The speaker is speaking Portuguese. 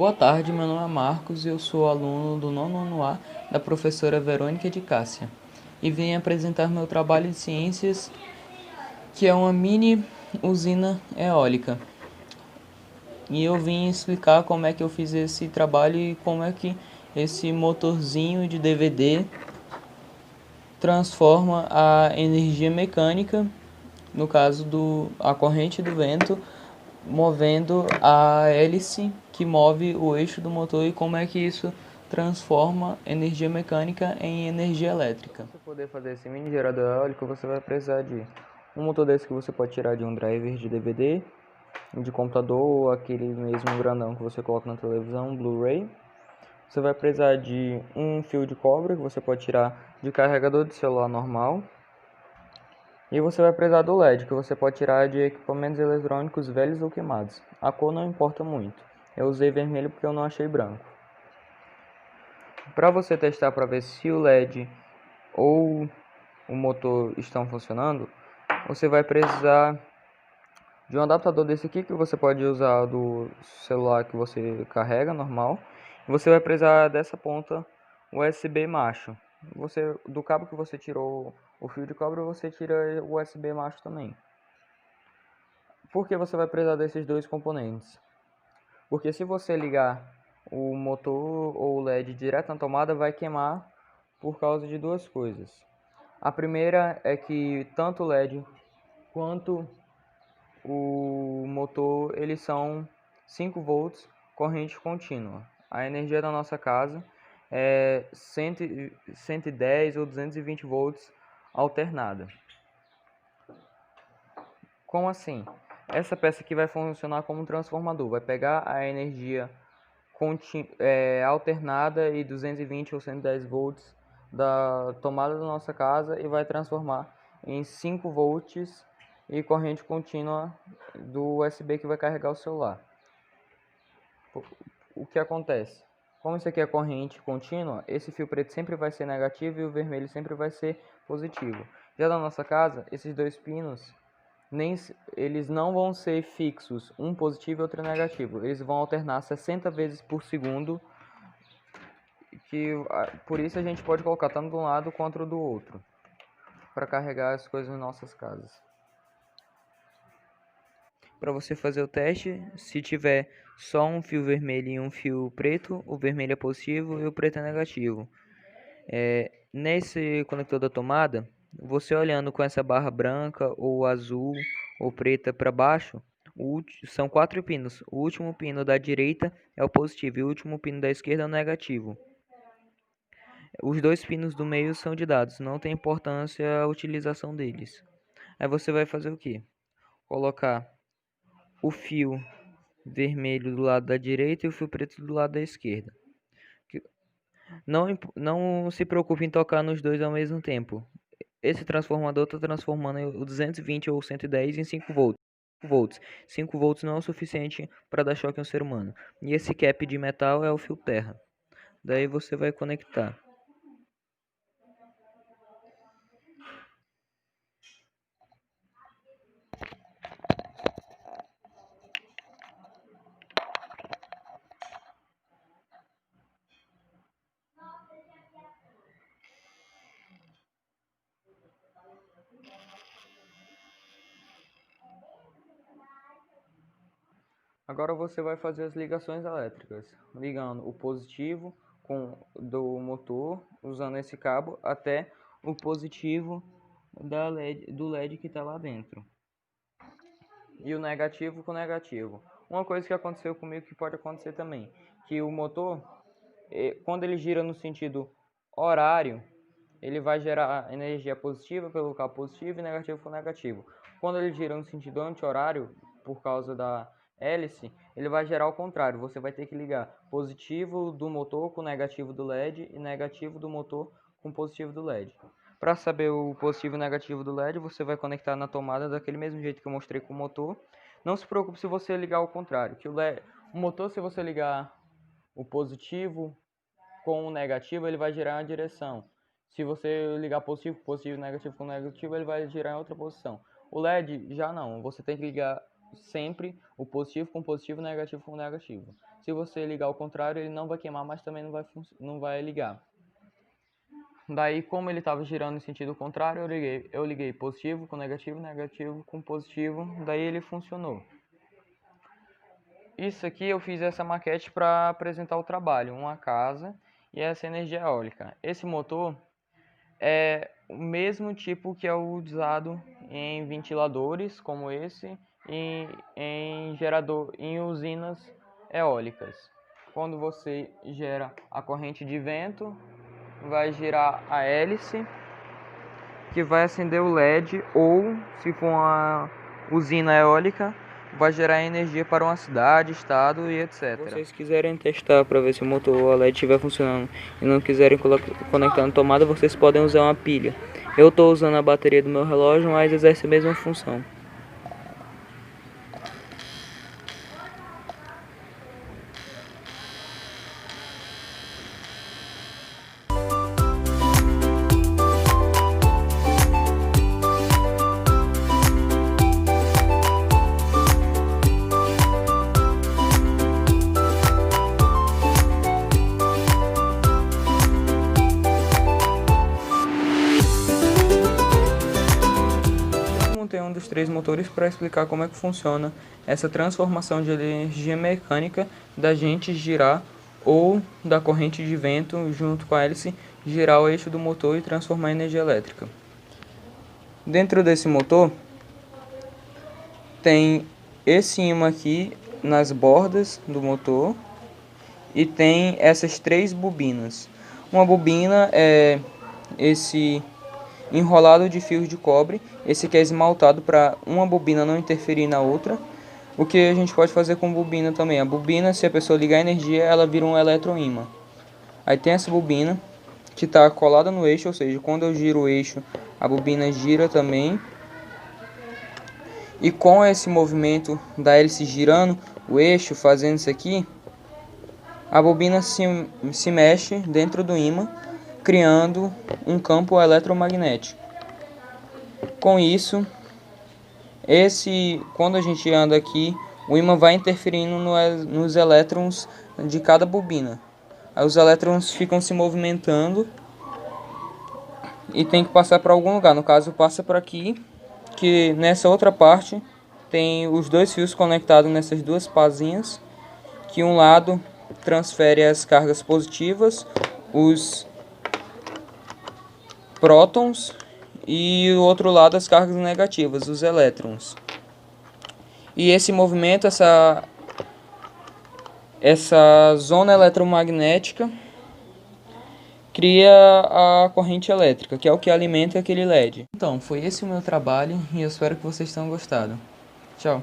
Boa tarde, meu nome é Marcos e eu sou aluno do nono ano A da professora Verônica de Cássia e vim apresentar meu trabalho de ciências, que é uma mini usina eólica. E eu vim explicar como é que eu fiz esse trabalho e como é que esse motorzinho de DVD transforma a energia mecânica, no caso a corrente do vento, movendo a hélice que move o eixo do motor e como é que isso transforma energia mecânica em energia elétrica. Para poder fazer esse mini gerador eólico, você vai precisar de um motor desse que você pode tirar de um driver de DVD, de computador ou aquele mesmo grandão que você coloca na televisão, Blu-ray. Você vai precisar de um fio de cobre que você pode tirar de carregador de celular normal. E você vai precisar do LED, que você pode tirar de equipamentos eletrônicos velhos ou queimados. A cor não importa muito. Eu usei vermelho porque eu não achei branco. Para você testar para ver se o LED ou o motor estão funcionando, você vai precisar de um adaptador desse aqui, que você pode usar do celular que você carrega normal. Você vai precisar dessa ponta USB macho. Do cabo que você tirou o fio de cobre, você tira o USB macho também. Por que você vai precisar desses dois componentes? Porque se você ligar o motor ou o LED direto na tomada, vai queimar por causa de duas coisas. A primeira é que tanto o LED quanto o motor, eles são 5 volts corrente contínua. A energia da nossa casa é 110 ou 220 volts alternada. Como assim? Essa peça aqui vai funcionar como um transformador, vai pegar a energia alternada e 220 ou 110 volts da tomada da nossa casa e vai transformar em 5 volts e corrente contínua do USB que vai carregar o celular. O que acontece? Como isso aqui é corrente contínua, esse fio preto sempre vai ser negativo e o vermelho sempre vai ser positivo. Já na nossa casa, esses dois pinos eles não vão ser fixos, um positivo e outro negativo. Eles vão alternar 60 vezes por segundo, por isso a gente pode colocar tanto de um lado quanto do outro, para carregar as coisas em nossas casas. Para você fazer o teste, se tiver só um fio vermelho e um fio preto, o vermelho é positivo e o preto é negativo. Nesse conector da tomada, você olhando com essa barra branca ou azul ou preta para baixo, são 4 pinos. O último pino da direita é o positivo e o último pino da esquerda é o negativo. Os dois pinos do meio são de dados, não tem importância a utilização deles. Aí você vai fazer o que? Colocar o fio vermelho do lado da direita e o fio preto do lado da esquerda. Não se preocupe em tocar nos dois ao mesmo tempo. Esse transformador está transformando o 220 ou 110 em 5 volts. 5 volts não é o suficiente para dar choque em um ser humano. E esse cap de metal é o fio terra. Daí você vai conectar. Agora você vai fazer as ligações elétricas, ligando o positivo do motor, usando esse cabo, até o positivo do LED que está lá dentro. E o negativo com o negativo. Uma coisa que aconteceu comigo que pode acontecer também, que o motor, quando ele gira no sentido horário, ele vai gerar energia positiva pelo cabo positivo e negativo com negativo. Quando ele gira no sentido anti-horário, por causa da hélice, ele vai gerar o contrário. Você vai ter que ligar positivo do motor com negativo do LED e negativo do motor com positivo do LED. Para saber o positivo e negativo do LED, você vai conectar na tomada daquele mesmo jeito que eu mostrei com o motor. Não se preocupe se você ligar ao contrário, que o motor, se você ligar o positivo com o negativo, ele vai girar uma direção. Se você ligar positivo, negativo com negativo, ele vai girar em outra posição. O LED já não, você tem que ligar sempre o positivo com positivo, negativo com negativo. Se você ligar ao contrário, ele não vai queimar, mas também não vai ligar. Daí, como ele estava girando em sentido contrário, eu liguei positivo com negativo, negativo com positivo, daí ele funcionou. Isso aqui eu fiz essa maquete para apresentar o trabalho, uma casa e essa energia eólica. Esse motor é o mesmo tipo que é usado em ventiladores como esse e em usinas eólicas. Quando você gera a corrente de vento, vai girar a hélice que vai acender o LED, ou se for uma usina eólica, vai gerar energia para uma cidade, estado e etc. Se vocês quiserem testar para ver se o motor LED estiver funcionando e não quiserem conectar na tomada, vocês podem usar uma pilha. Eu estou usando a bateria do meu relógio, mas exerce a mesma função. Montei um dos 3 motores para explicar como é que funciona essa transformação de energia mecânica da gente girar ou da corrente de vento junto com a hélice girar o eixo do motor e transformar em energia elétrica. Dentro desse motor tem esse ímã aqui nas bordas do motor e tem essas 3 bobinas. Uma bobina é esse enrolado de fios de cobre, esse aqui é esmaltado para uma bobina não interferir na outra. O que a gente pode fazer com bobina também? A bobina, se a pessoa ligar a energia, ela vira um eletroímã. Aí tem essa bobina que está colada no eixo, ou seja, quando eu giro o eixo, a bobina gira também. E com esse movimento da hélice girando o eixo, fazendo isso aqui, a bobina se mexe dentro do ímã, criando um campo eletromagnético. Com isso, quando a gente anda aqui, o ímã vai interferindo nos elétrons de cada bobina. Aí os elétrons ficam se movimentando e tem que passar para algum lugar. No caso, passa por aqui, que nessa outra parte tem os 2 fios conectados nessas 2 pazinhas, que um lado transfere as cargas positivas, os prótons, e o outro lado as cargas negativas, os elétrons. E esse movimento, essa zona eletromagnética cria a corrente elétrica, que é o que alimenta aquele LED. Então, foi esse o meu trabalho e eu espero que vocês tenham gostado. Tchau!